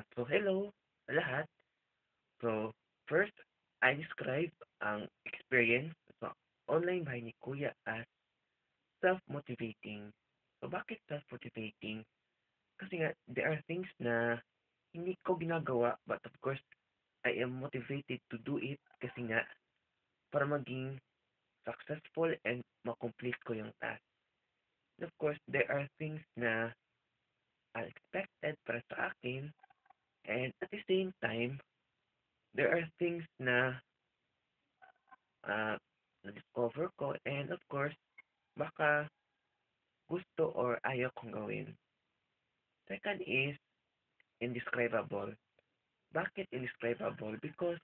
Hello sa lahat. So, first, I describe ang experience sa online bahay ni Kuya as self-motivating. So, bakit self-motivating? Kasi nga, there are things na hindi ko ginagawa, but of course, I am motivated to do it kasi nga, para maging successful and makomplete ko yung task. And of course, there are things na unexpected para sa akin, and at the same time, there are things na uh, na-discover ko and of course, baka gusto or ayaw kong gawin. Second is indescribable. Bakit indescribable? Because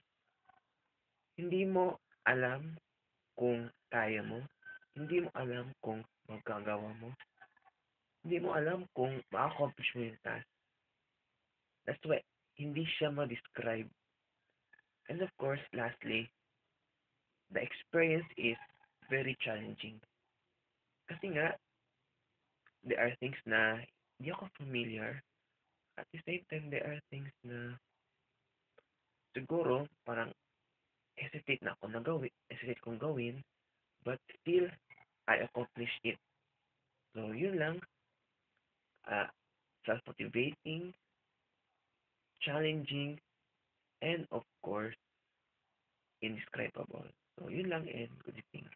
hindi mo alam kung kaya mo, hindi mo alam kung magagawa mo, hindi mo alam kung ma-accomplish mo yung task. That's why hindi siya ma-describe. And of course, lastly, the experience is very challenging. Kasi nga, there are things na hindi ako familiar. At the same time, there are things na siguro parang hesitate na ako na gawin, hesitate kong gawin, but still, I accomplish it. So, yun lang, uh, self-motivating, challenging, and of course, indescribable. So, yun lang and good evening.